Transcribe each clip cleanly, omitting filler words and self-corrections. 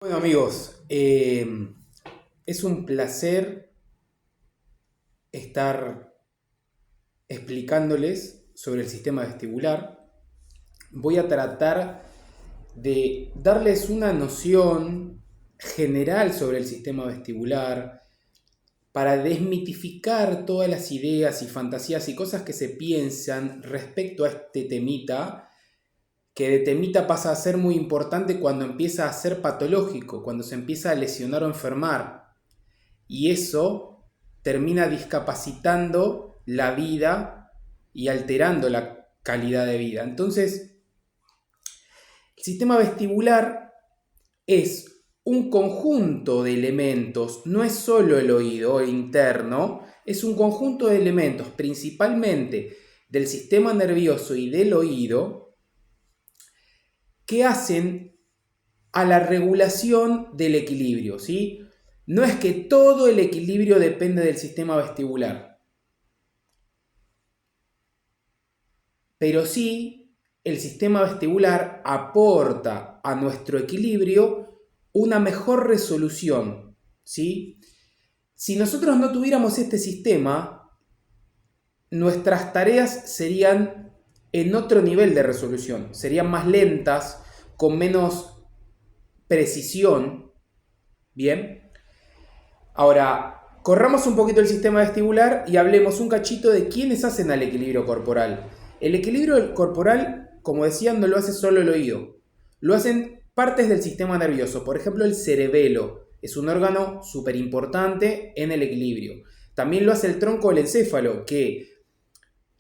Bueno amigos, es un placer estar explicándoles sobre el sistema vestibular. Voy a tratar de darles una noción general sobre el sistema vestibular para desmitificar todas las ideas y fantasías y cosas que se piensan respecto a este temita, que de temita pasa a ser muy importante cuando empieza a ser patológico, cuando se empieza a lesionar o enfermar. Y eso termina discapacitando la vida y alterando la calidad de vida. Entonces, el sistema vestibular es un conjunto de elementos, no es solo el oído interno, es un conjunto de elementos principalmente del sistema nervioso y del oído que hacen a la regulación del equilibrio, ¿sí? No es que todo el equilibrio depende del sistema vestibular, pero sí el sistema vestibular aporta a nuestro equilibrio una mejor resolución, ¿sí? Si nosotros no tuviéramos este sistema, nuestras tareas serían en otro nivel de resolución, serían más lentas, con menos precisión, ¿bien? Ahora, corramos un poquito el sistema vestibular y hablemos un cachito de quiénes hacen al equilibrio corporal. El equilibrio corporal, como decía, no lo hace solo el oído. Lo hacen partes del sistema nervioso. Por ejemplo, el cerebelo es un órgano súper importante en el equilibrio. También lo hace el tronco del encéfalo, que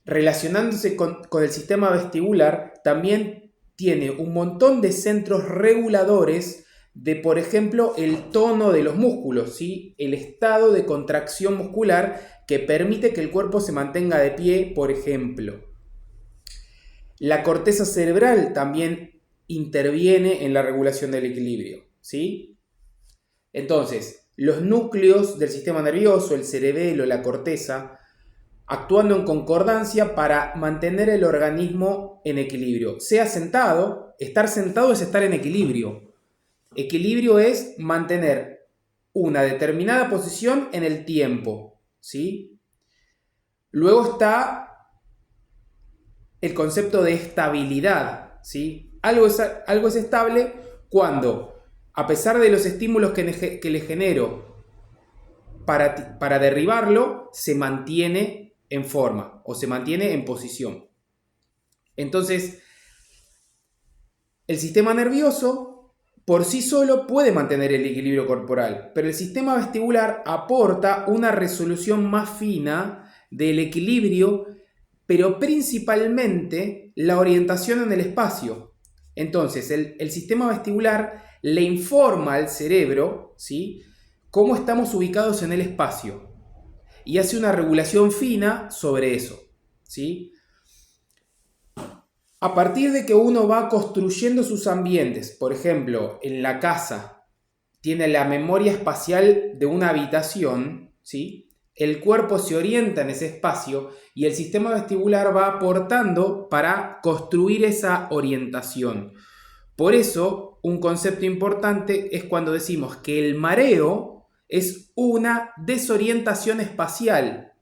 relacionándose con el sistema vestibular, también tiene un montón de centros reguladores de, por ejemplo, el tono de los músculos, ¿sí? El estado de contracción muscular que permite que el cuerpo se mantenga de pie, por ejemplo. La corteza cerebral también interviene en la regulación del equilibrio, ¿sí? Entonces, los núcleos del sistema nervioso, el cerebelo, la corteza, actuando en concordancia para mantener el organismo en equilibrio. Sea sentado, estar sentado es estar en equilibrio. Equilibrio es mantener una determinada posición en el tiempo, ¿sí? Luego está el concepto de estabilidad, ¿sí? Algo es estable cuando, a pesar de los estímulos que le genero para derribarlo, se mantiene en forma o se mantiene en posición. Entonces, el sistema nervioso por sí solo puede mantener el equilibrio corporal, pero el sistema vestibular aporta una resolución más fina del equilibrio, pero principalmente la orientación en el espacio. Entonces, el sistema vestibular le informa al cerebro, ¿sí?, cómo estamos ubicados en el espacio y hace una regulación fina sobre eso, ¿sí? A partir de que uno va construyendo sus ambientes, por ejemplo, en la casa, tiene la memoria espacial de una habitación, ¿sí? El cuerpo se orienta en ese espacio y el sistema vestibular va aportando para construir esa orientación. Por eso, un concepto importante es cuando decimos que el mareo es una desorientación espacial,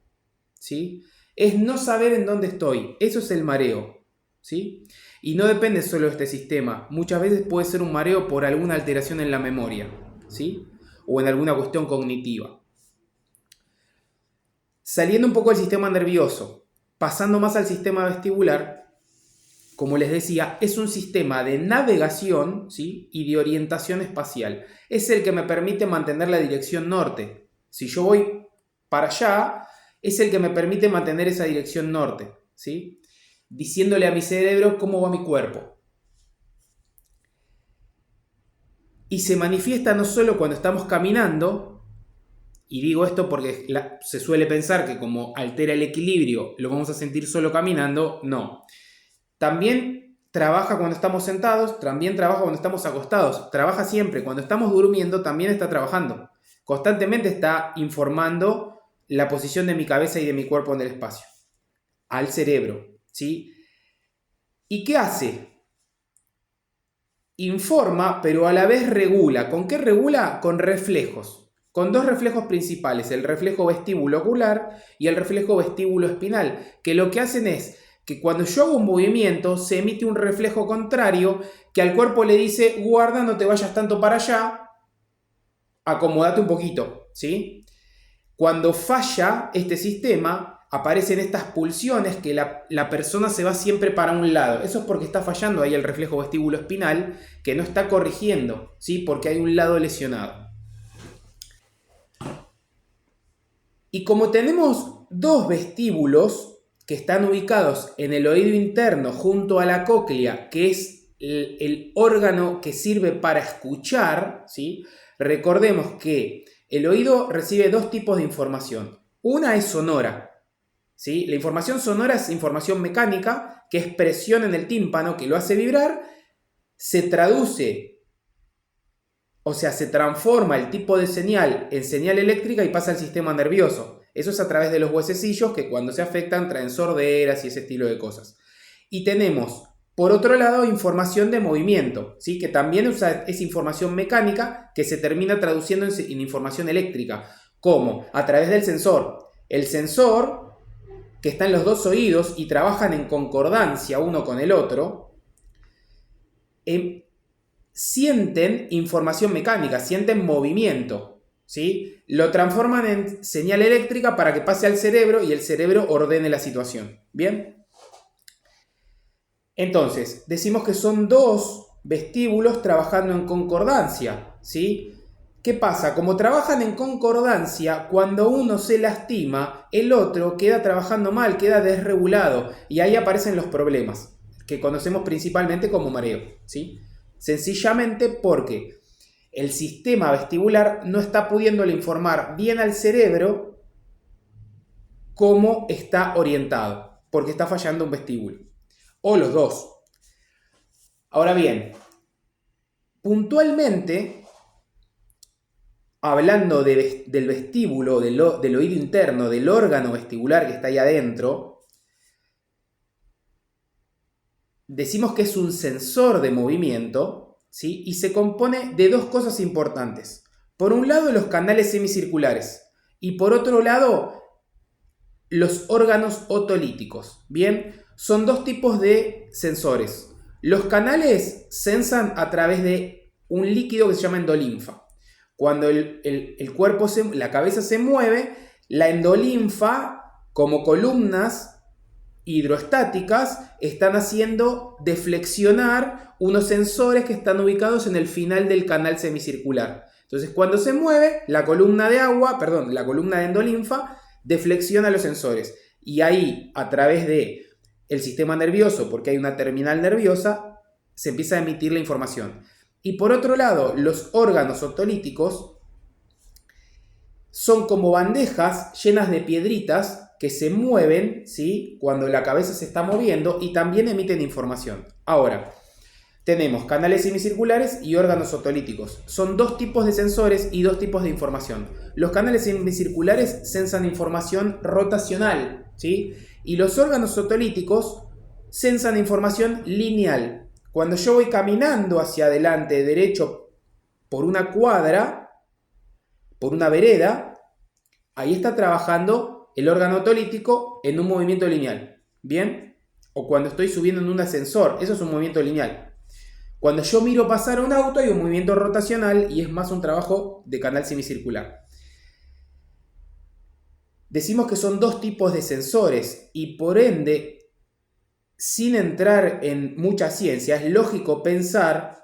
¿sí? Es no saber en dónde estoy, eso es el mareo, ¿sí? Y no depende solo de este sistema, muchas veces puede ser un mareo por alguna alteración en la memoria, ¿sí? O en alguna cuestión cognitiva. Saliendo un poco del sistema nervioso, pasando más al sistema vestibular, como les decía, es un sistema de navegación, ¿sí?, y de orientación espacial. Es el que me permite mantener la dirección norte. Si yo voy para allá, es el que me permite mantener esa dirección norte, ¿sí?, diciéndole a mi cerebro cómo va mi cuerpo. Y se manifiesta no solo cuando estamos caminando, y digo esto porque se suele pensar que como altera el equilibrio lo vamos a sentir solo caminando. No. También trabaja cuando estamos sentados, también trabaja cuando estamos acostados, trabaja siempre. Cuando estamos durmiendo también está trabajando. Constantemente está informando la posición de mi cabeza y de mi cuerpo en el espacio. Al cerebro, ¿sí? ¿Y qué hace? informa, pero a la vez regula. ¿Con qué regula? Con reflejos. Con dos reflejos principales, el reflejo vestíbulo ocular y el reflejo vestíbulo espinal, que lo que hacen es que cuando yo hago un movimiento se emite un reflejo contrario que al cuerpo le dice, guarda, no te vayas tanto para allá, acomódate un poquito, ¿sí? Cuando falla este sistema, aparecen estas pulsiones que la persona se va siempre para un lado. Eso es porque está fallando ahí el reflejo vestíbulo espinal, que no está corrigiendo, ¿sí? Porque hay un lado lesionado. Y como tenemos dos vestíbulos que están ubicados en el oído interno junto a la cóclea, que es el órgano que sirve para escuchar, ¿sí? Recordemos que el oído recibe dos tipos de información. Una es sonora, ¿sí? La información sonora es información mecánica, que es presión en el tímpano, que lo hace vibrar, se traduce, o sea, se transforma el tipo de señal en señal eléctrica y pasa al sistema nervioso. Eso es a través de los huesecillos que cuando se afectan traen sorderas y ese estilo de cosas. Y tenemos, por otro lado, información de movimiento, ¿sí? Que también es información mecánica que se termina traduciendo en información eléctrica. ¿Cómo? A través del sensor. El sensor, que está en los dos oídos y trabajan en concordancia uno con el otro, sienten información mecánica, sienten movimiento, ¿sí? Lo transforman en señal eléctrica para que pase al cerebro y el cerebro ordene la situación. ¿Bien? Entonces, decimos que son dos vestíbulos trabajando en concordancia, ¿sí? ¿Qué pasa? Como trabajan en concordancia, cuando uno se lastima, el otro queda trabajando mal, queda desregulado y ahí aparecen los problemas, que conocemos principalmente como mareo, ¿sí? Sencillamente porque el sistema vestibular no está pudiéndole informar bien al cerebro cómo está orientado, porque está fallando un vestíbulo. O los dos. Ahora bien, puntualmente, hablando del vestíbulo, del oído interno, del órgano vestibular que está ahí adentro, decimos que es un sensor de movimiento, ¿sí? Y se compone de dos cosas importantes. Por un lado, los canales semicirculares y por otro lado, los órganos otolíticos. Bien, son dos tipos de sensores. Los canales sensan a través de un líquido que se llama endolinfa. Cuando el cuerpo, la cabeza se mueve, la endolinfa, como columnas hidroestáticas, están haciendo deflexionar unos sensores que están ubicados en el final del canal semicircular. Entonces, cuando se mueve, la columna de endolinfa deflexiona los sensores. Y ahí, a través de el sistema nervioso, porque hay una terminal nerviosa, se empieza a emitir la información. Y por otro lado, los órganos otolíticos son como bandejas llenas de piedritas que se mueven, ¿sí? Cuando la cabeza se está moviendo y también emiten información. Ahora, tenemos canales semicirculares y órganos otolíticos. Son dos tipos de sensores y dos tipos de información. Los canales semicirculares sensan información rotacional, ¿sí? Y los órganos otolíticos sensan información lineal. Cuando yo voy caminando hacia adelante derecho por una cuadra, por una vereda, ahí está trabajando el órgano otolítico en un movimiento lineal. ¿Bien? O cuando estoy subiendo en un ascensor, eso es un movimiento lineal. Cuando yo miro pasar un auto hay un movimiento rotacional y es más un trabajo de canal semicircular. Decimos que son dos tipos de sensores y por ende, sin entrar en mucha ciencia, es lógico pensar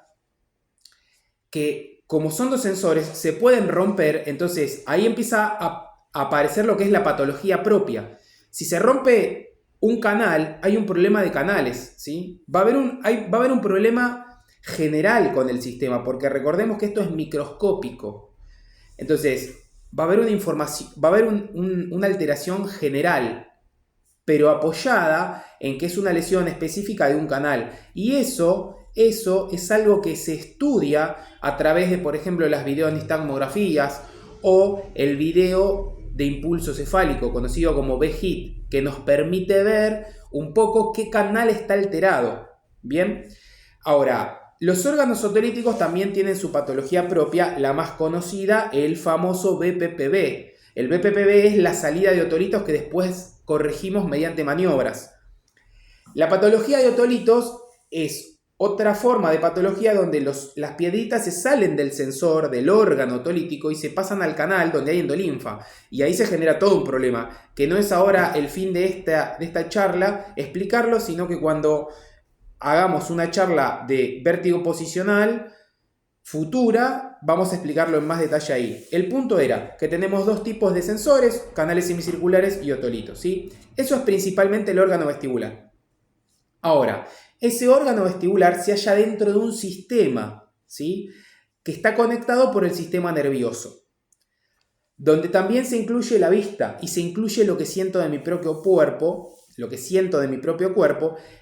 que como son dos sensores se pueden romper, entonces ahí empieza a aparecer lo que es la patología propia. Si se rompe un canal, hay un problema de canales, ¿sí? Va a haber un problema general con el sistema, porque recordemos que esto es microscópico. Entonces, va a haber una alteración general, pero apoyada en que es una lesión específica de un canal. Y eso es algo que se estudia a través de, por ejemplo, las videonistagmografías o el video de impulso cefálico, conocido como BHIT, que nos permite ver un poco qué canal está alterado. Bien, ahora, Los órganos otolíticos también tienen su patología propia, la más conocida, el famoso BPPV. El BPPV es la salida de otolitos que después corregimos mediante maniobras. La patología de otolitos es otra forma de patología donde las piedritas se salen del sensor, del órgano otolítico y se pasan al canal donde hay endolinfa. Y ahí se genera todo un problema, que no es ahora el fin de esta charla explicarlo, sino que cuando hagamos una charla de vértigo posicional futura, vamos a explicarlo en más detalle ahí. El punto era que tenemos dos tipos de sensores, canales semicirculares y otolitos, ¿sí? Eso es principalmente el órgano vestibular. Ahora, ese órgano vestibular se halla dentro de un sistema, ¿sí?, que está conectado por el sistema nervioso, donde también se incluye la vista y se incluye lo que siento de mi propio cuerpo,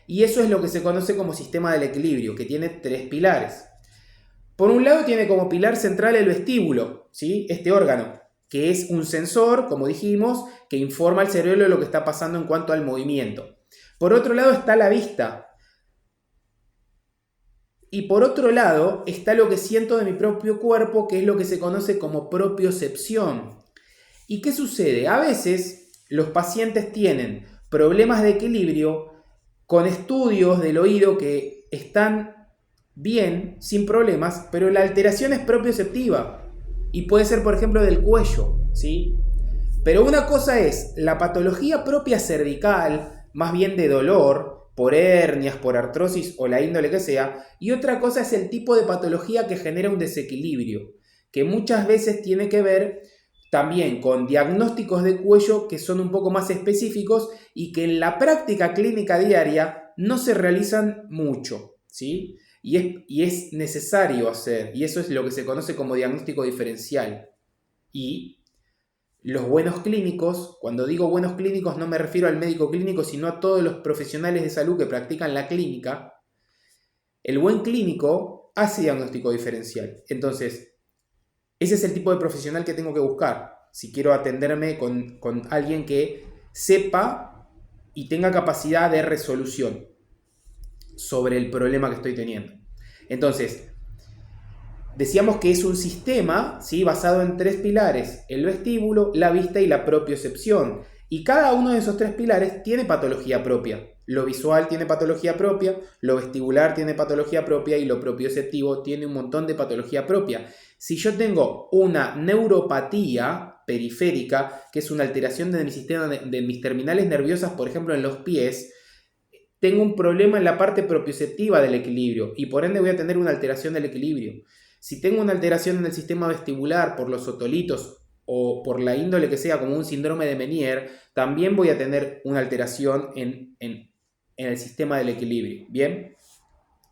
y eso es lo que se conoce como sistema del equilibrio, que tiene tres pilares. Por un lado tiene como pilar central el vestíbulo, ¿sí?, este órgano, que es un sensor, como dijimos, que informa al cerebro de lo que está pasando en cuanto al movimiento. Por otro lado está la vista. Y por otro lado está lo que siento de mi propio cuerpo, que es lo que se conoce como propiocepción. ¿Y qué sucede? A veces los pacientes tienen problemas de equilibrio con estudios del oído que están bien, sin problemas, pero la alteración es propioceptiva. Y puede ser, por ejemplo, del cuello, ¿sí? Pero una cosa es la patología propia cervical, más bien de dolor, por hernias, por artrosis o la índole que sea, y otra cosa es el tipo de patología que genera un desequilibrio, que muchas veces tiene que ver también con diagnósticos de cuello que son un poco más específicos y que en la práctica clínica diaria no se realizan mucho, ¿sí? Y es necesario hacer, y eso es lo que se conoce como diagnóstico diferencial. Y los buenos clínicos, cuando digo buenos clínicos no me refiero al médico clínico, sino a todos los profesionales de salud que practican la clínica, el buen clínico hace diagnóstico diferencial. Entonces, ese es el tipo de profesional que tengo que buscar si quiero atenderme con alguien que sepa y tenga capacidad de resolución sobre el problema que estoy teniendo. Entonces, decíamos que es un sistema, ¿sí?, basado en tres pilares: el vestíbulo, la vista y la propiocepción. Y cada uno de esos tres pilares tiene patología propia. Lo visual tiene patología propia, lo vestibular tiene patología propia y lo propioceptivo tiene un montón de patología propia. Si yo tengo una neuropatía periférica, que es una alteración de mi sistema de mis terminales nerviosas, por ejemplo en los pies, tengo un problema en la parte propioceptiva del equilibrio y por ende voy a tener una alteración del equilibrio. Si tengo una alteración en el sistema vestibular por los otolitos o por la índole que sea, como un síndrome de Meniere, también voy a tener una alteración en el sistema del equilibrio. ¿Bien?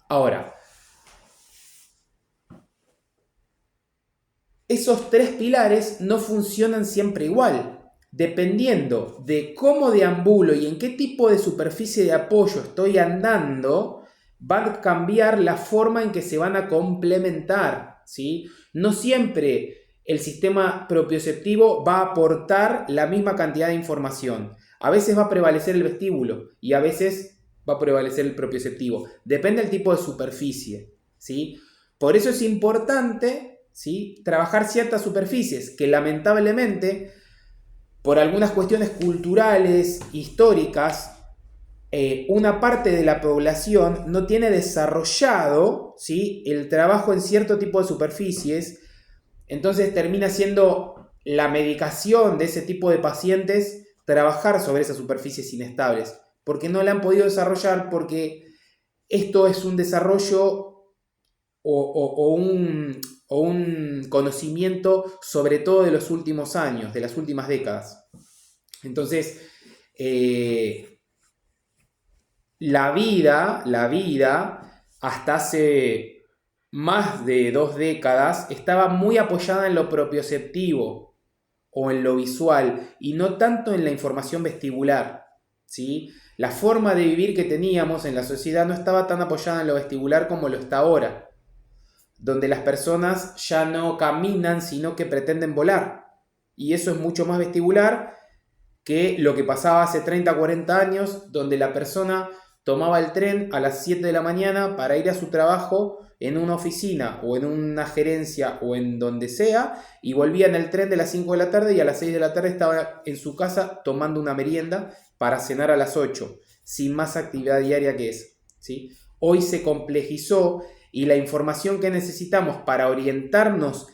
Ahora, esos tres pilares no funcionan siempre igual. Dependiendo de cómo deambulo y en qué tipo de superficie de apoyo estoy andando, va a cambiar la forma en que se van a complementar, ¿sí? No siempre el sistema propioceptivo va a aportar la misma cantidad de información. A veces va a prevalecer el vestíbulo y a veces va a prevalecer el propioceptivo. Depende del tipo de superficie, ¿sí? Por eso es importante, ¿sí?, trabajar ciertas superficies que lamentablemente, por algunas cuestiones culturales, históricas, una parte de la población no tiene desarrollado, ¿sí?, el trabajo en cierto tipo de superficies. Entonces termina siendo la medicación de ese tipo de pacientes trabajar sobre esas superficies inestables, porque no la han podido desarrollar, porque esto es un desarrollo o un conocimiento sobre todo de los últimos años, de las últimas décadas. Entonces, la vida, hasta hace más de 2 décadas, estaba muy apoyada en lo propioceptivo o en lo visual y no tanto en la información vestibular, ¿sí? La forma de vivir que teníamos en la sociedad no estaba tan apoyada en lo vestibular como lo está ahora, donde las personas ya no caminan, sino que pretenden volar. Y eso es mucho más vestibular que lo que pasaba hace 30, 40 años, donde la persona tomaba el tren a las 7 de la mañana para ir a su trabajo en una oficina o en una gerencia o en donde sea, y volvía en el tren de las 5 de la tarde y a las 6 de la tarde estaba en su casa tomando una merienda para cenar a las 8, sin más actividad diaria que esa, ¿sí? Hoy se complejizó y la información que necesitamos para orientarnos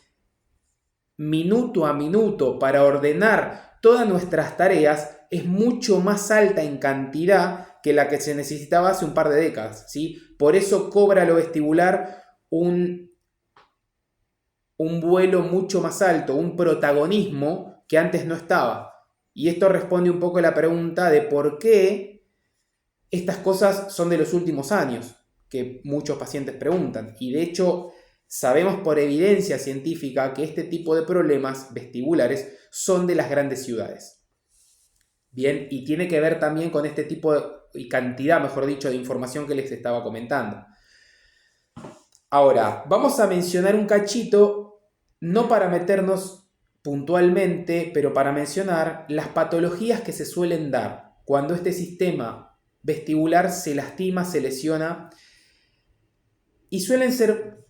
minuto a minuto, para ordenar todas nuestras tareas, es mucho más alta en cantidad que la que se necesitaba hace un par de décadas, ¿sí? Por eso cobra lo vestibular un vuelo mucho más alto, un protagonismo que antes no estaba. Y esto responde un poco a la pregunta de por qué estas cosas son de los últimos años, que muchos pacientes preguntan. Y de hecho, sabemos por evidencia científica que este tipo de problemas vestibulares son de las grandes ciudades. Bien, y tiene que ver también con este tipo de, y cantidad, mejor dicho, de información que les estaba comentando. Ahora, vamos a mencionar un cachito, no para meternos puntualmente, pero para mencionar las patologías que se suelen dar cuando este sistema vestibular se lastima, se lesiona, y suelen ser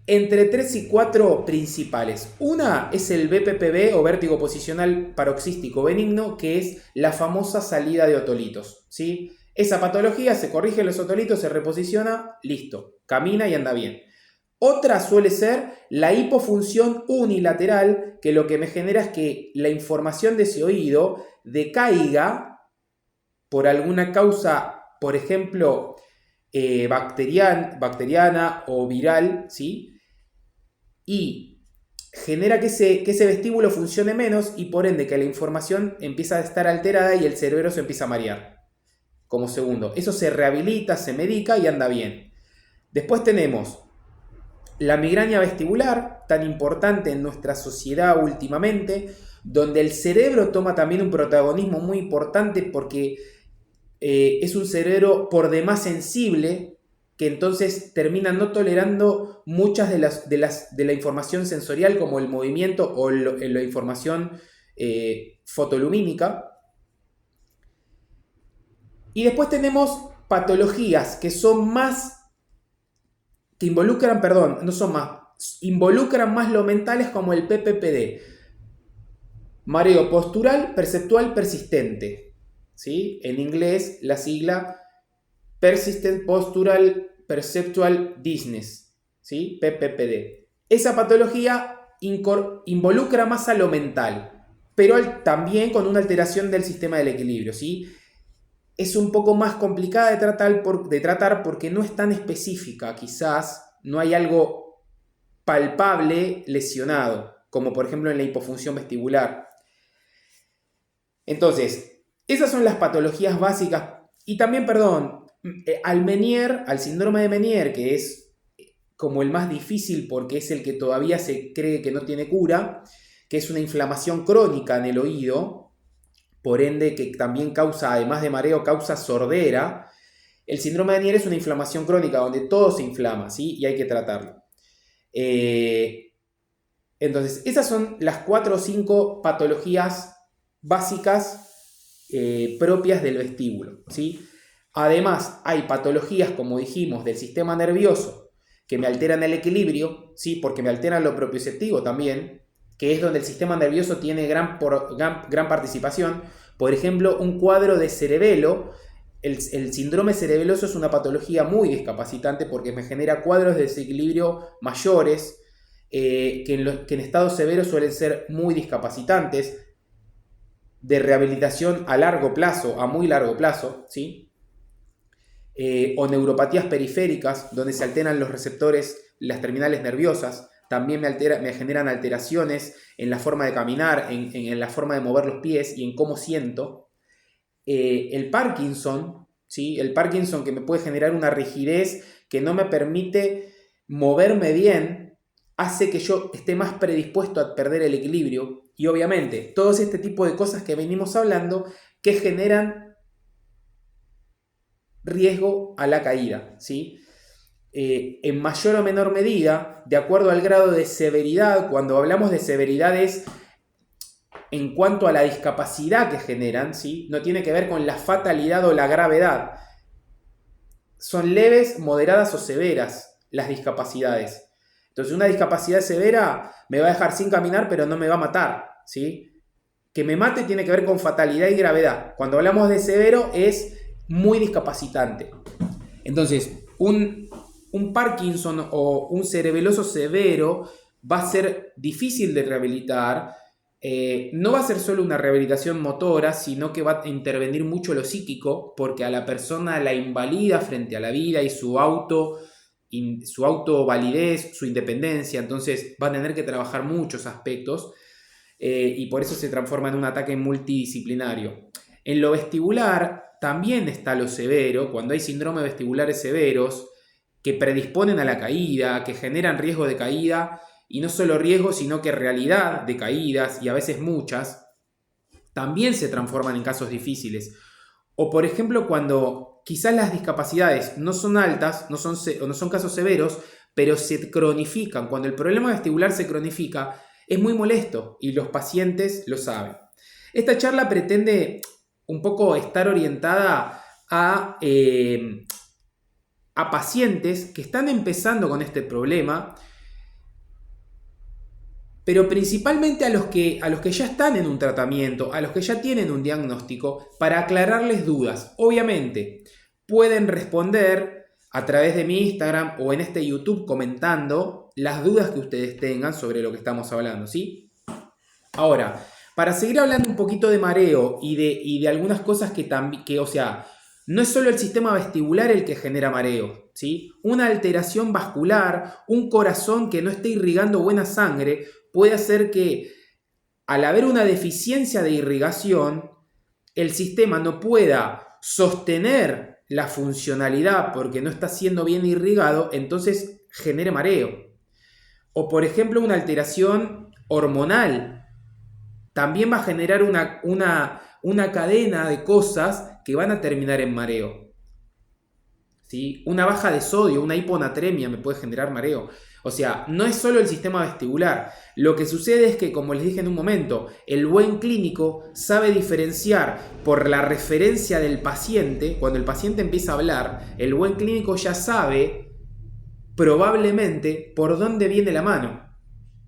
entre 3 y 4 principales. Una es el BPPV o vértigo posicional paroxístico benigno, que es la famosa salida de otolitos, ¿sí? Esa patología se corrige los otolitos, se reposiciona, listo, camina y anda bien. Otra suele ser la hipofunción unilateral, que lo que me genera es que la información de ese oído decaiga por alguna causa, por ejemplo, bacteriana o viral, ¿sí? Y genera que ese vestíbulo funcione menos y por ende que la información empieza a estar alterada y el cerebro se empieza a marear. Como segundo, eso se rehabilita, se medica y anda bien. Después tenemos la migraña vestibular, tan importante en nuestra sociedad últimamente, donde el cerebro toma también un protagonismo muy importante porque es un cerebro por demás sensible, que entonces termina no tolerando muchas de la información sensorial como el movimiento o la información fotolumínica. Y después tenemos patologías que son más, que involucran, perdón, no son más, involucran más lo mentales como el PPPD. Mareo postural, perceptual, persistente. ¿Sí? En inglés la sigla Persistent Postural Perceptual Dizziness, ¿sí? PPPD. Esa patología involucra más a lo mental, pero también con una alteración del sistema del equilibrio, ¿sí? Es un poco más complicada de tratar porque no es tan específica, quizás no hay algo palpable lesionado, como por ejemplo en la hipofunción vestibular. Entonces, esas son las patologías básicas. Y también, perdón, al Meniere, al síndrome de Meniere, que es como el más difícil porque es el que todavía se cree que no tiene cura, que es una inflamación crónica en el oído, por ende que también causa, además de mareo, causa sordera. El síndrome de Meniere es una inflamación crónica donde todo se inflama, ¿sí? Y hay que tratarlo. Entonces, esas son las 4 o 5 patologías básicas propias del vestíbulo, ¿sí? Además, hay patologías, como dijimos, del sistema nervioso que me alteran el equilibrio, ¿sí? Porque me alteran lo propioceptivo también, que es donde el sistema nervioso tiene gran participación. Por ejemplo, un cuadro de cerebelo. El síndrome cerebeloso es una patología muy discapacitante porque me genera cuadros de desequilibrio mayores, que en estado severo suelen ser muy discapacitantes, de rehabilitación a largo plazo, a muy largo plazo, ¿sí? O neuropatías periféricas, donde se alteran los receptores, las terminales nerviosas, también me generan alteraciones en la forma de caminar, en la forma de mover los pies y en cómo siento. El Parkinson, ¿sí? El Parkinson que me puede generar una rigidez que no me permite moverme bien, hace que yo esté más predispuesto a perder el equilibrio. Y obviamente, todo este tipo de cosas que venimos hablando que generan riesgo a la caída, ¿sí? En mayor o menor medida, de acuerdo al grado de severidad, cuando hablamos de severidades en cuanto a la discapacidad que generan, ¿sí? No tiene que ver con la fatalidad o la gravedad. Son leves, moderadas o severas. las discapacidades. Entonces, una discapacidad severa me va a dejar sin caminar, pero no me va a matar, ¿sí? Que me mate tiene que ver con fatalidad y gravedad. Cuando hablamos de severo es muy discapacitante. Entonces, un Parkinson o un cerebeloso severo va a ser difícil de rehabilitar. No va a ser solo una rehabilitación motora, sino que va a intervenir mucho lo psíquico, porque a la persona la invalida frente a la vida y su autovalidez, su independencia. Entonces va a tener que trabajar muchos aspectos y por eso se transforma en un ataque multidisciplinario. En lo vestibular también está lo severo, cuando hay síndromes vestibulares severos que predisponen a la caída, que generan riesgo de caída, y no solo riesgo, sino que realidad de caídas, y a veces muchas, también se transforman en casos difíciles. O por ejemplo, cuando quizás las discapacidades no son altas, no son casos severos, pero se cronifican. Cuando el problema vestibular se cronifica, es muy molesto y los pacientes lo saben. Esta charla pretende un poco estar orientada a pacientes que están empezando con este problema, pero principalmente a los que ya están en un tratamiento, a los que ya tienen un diagnóstico, para aclararles dudas. Obviamente, pueden responder a través de mi Instagram o en este YouTube comentando las dudas que ustedes tengan sobre lo que estamos hablando, ¿sí? Ahora, para seguir hablando un poquito de mareo y de algunas cosas o sea, no es solo el sistema vestibular el que genera mareo, ¿sí? Una alteración vascular, un corazón que no esté irrigando buena sangre, puede hacer que al haber una deficiencia de irrigación, el sistema no pueda sostener la funcionalidad porque no está siendo bien irrigado, entonces genere mareo. O por ejemplo una alteración hormonal también va a generar una cadena de cosas que van a terminar en mareo. ¿Sí? Una baja de sodio, una hiponatremia me puede generar mareo. O sea, no es solo el sistema vestibular. Lo que sucede es que, como les dije en un momento, el buen clínico sabe diferenciar por la referencia del paciente. Cuando el paciente empieza a hablar, el buen clínico ya sabe probablemente por dónde viene la mano.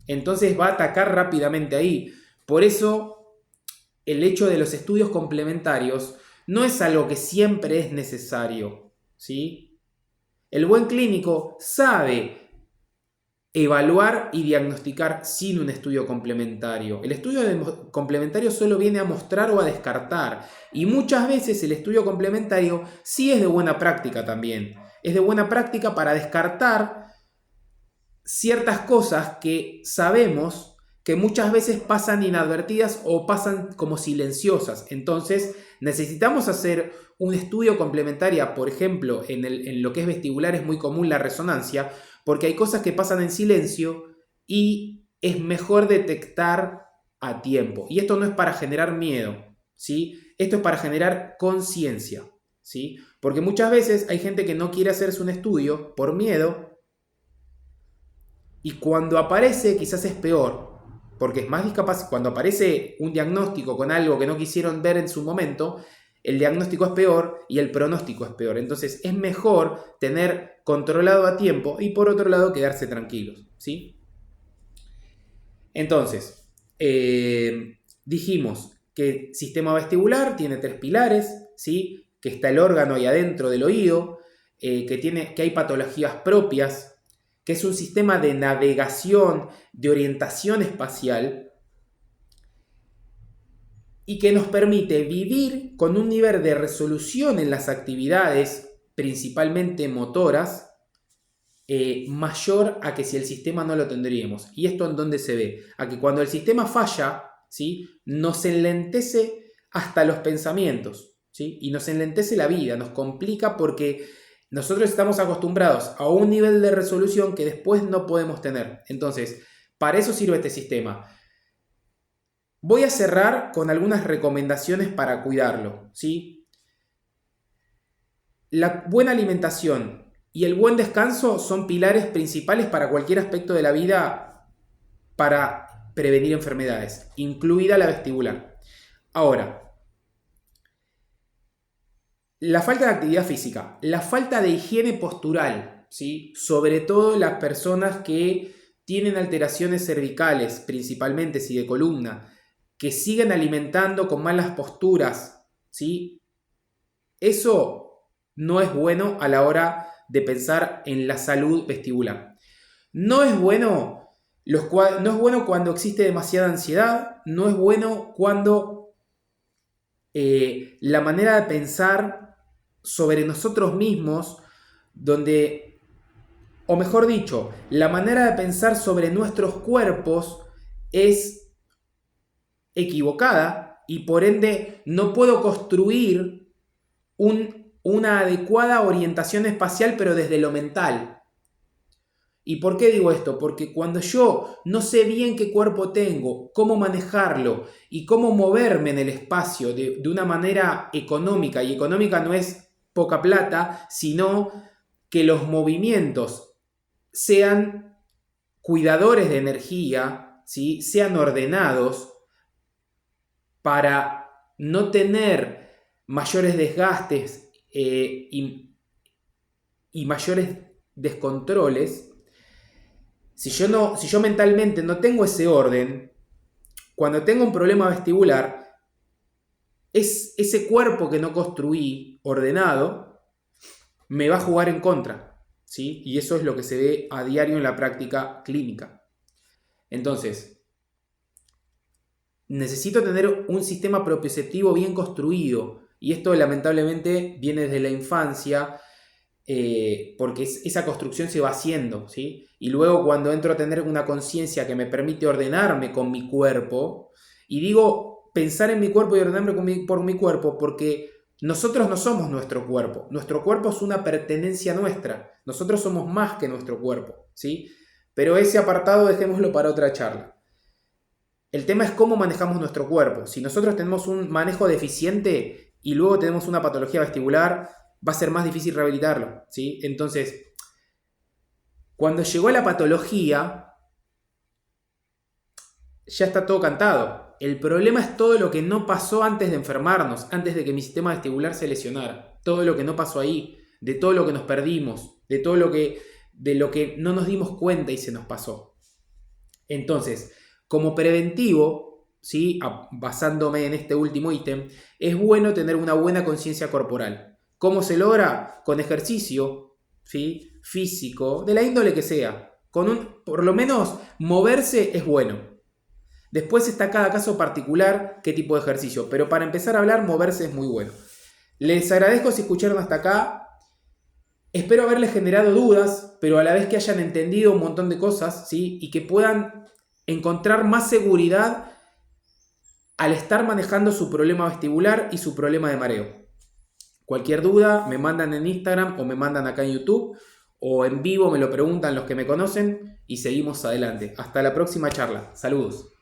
Entonces va a atacar rápidamente ahí. Por eso, el hecho de los estudios complementarios no es algo que siempre es necesario, ¿sí? El buen clínico sabe evaluar y diagnosticar sin un estudio complementario. El estudio complementario solo viene a mostrar o a descartar. Y muchas veces el estudio complementario sí es de buena práctica también. Es de buena práctica para descartar ciertas cosas que sabemos que muchas veces pasan inadvertidas o pasan como silenciosas. Entonces necesitamos hacer un estudio complementario, por ejemplo, en lo que es vestibular es muy común la resonancia, porque hay cosas que pasan en silencio y es mejor detectar a tiempo. Y esto no es para generar miedo, ¿sí? Esto es para generar conciencia, ¿sí? Porque muchas veces hay gente que no quiere hacerse un estudio por miedo y cuando aparece quizás es peor, porque es más discapaz. Cuando aparece un diagnóstico con algo que no quisieron ver en su momento, el diagnóstico es peor y el pronóstico es peor. Entonces es mejor tener controlado a tiempo y por otro lado quedarse tranquilos, ¿sí? Entonces, dijimos que el sistema vestibular tiene 3 pilares, ¿sí? Que está el órgano ahí adentro del oído, que hay patologías propias, que es un sistema de navegación, de orientación espacial, y que nos permite vivir con un nivel de resolución en las actividades, principalmente motoras, mayor a que si el sistema no lo tendríamos. ¿Y esto en dónde se ve? A que cuando el sistema falla, ¿sí? Nos enlentece hasta los pensamientos, ¿sí? Y nos enlentece la vida, nos complica porque nosotros estamos acostumbrados a un nivel de resolución que después no podemos tener. Entonces, para eso sirve este sistema. Voy a cerrar con algunas recomendaciones para cuidarlo, ¿sí? La buena alimentación y el buen descanso son pilares principales para cualquier aspecto de la vida para prevenir enfermedades, incluida la vestibular. Ahora, la falta de actividad física, la falta de higiene postural, ¿sí? Sobre todo las personas que tienen alteraciones cervicales, principalmente si de columna, que siguen alimentando con malas posturas, ¿sí? Eso no es bueno a la hora de pensar en la salud vestibular. No es bueno, no es bueno cuando existe demasiada ansiedad, no es bueno cuando la manera de pensar sobre nosotros mismos, donde, o mejor dicho, la manera de pensar sobre nuestros cuerpos es equivocada y por ende no puedo construir una adecuada orientación espacial, pero desde lo mental. ¿Y por qué digo esto? Porque cuando yo no sé bien qué cuerpo tengo, cómo manejarlo y cómo moverme en el espacio de una manera económica, y económica no es poca plata, sino que los movimientos sean cuidadores de energía, ¿sí? Sean ordenados para no tener mayores desgastes y mayores descontroles. Si yo mentalmente no tengo ese orden, cuando tengo un problema vestibular, es ese cuerpo que no construí ordenado me va a jugar en contra, ¿sí? Y eso es lo que se ve a diario en la práctica clínica. Entonces, necesito tener un sistema propioceptivo bien construido, y esto lamentablemente viene desde la infancia, porque esa construcción se va haciendo, ¿sí? Y luego cuando entro a tener una conciencia que me permite ordenarme con mi cuerpo, y digo pensar en mi cuerpo y ordenarme por mi cuerpo porque nosotros no somos nuestro cuerpo es una pertenencia nuestra, nosotros somos más que nuestro cuerpo, ¿sí? Pero ese apartado dejémoslo para otra charla. El tema es cómo manejamos nuestro cuerpo. Si nosotros tenemos un manejo deficiente y luego tenemos una patología vestibular, va a ser más difícil rehabilitarlo, ¿sí? Entonces, cuando llegó la patología, ya está todo cantado. El problema es todo lo que no pasó antes de enfermarnos, antes de que mi sistema vestibular se lesionara. Todo lo que no pasó ahí, de todo lo que nos perdimos, de lo que no nos dimos cuenta y se nos pasó. Entonces, como preventivo, ¿sí? Basándome en este último ítem, es bueno tener una buena conciencia corporal. ¿Cómo se logra? Con ejercicio, ¿sí? Físico, de la índole que sea. Por lo menos moverse es bueno. Después está cada caso particular qué tipo de ejercicio, pero para empezar a hablar, moverse es muy bueno. Les agradezco si escucharon hasta acá. Espero haberles generado dudas, pero a la vez que hayan entendido un montón de cosas, ¿sí? Y que puedan encontrar más seguridad al estar manejando su problema vestibular y su problema de mareo. Cualquier duda me mandan en Instagram o me mandan acá en YouTube o en vivo me lo preguntan los que me conocen y seguimos adelante. Hasta la próxima charla. Saludos.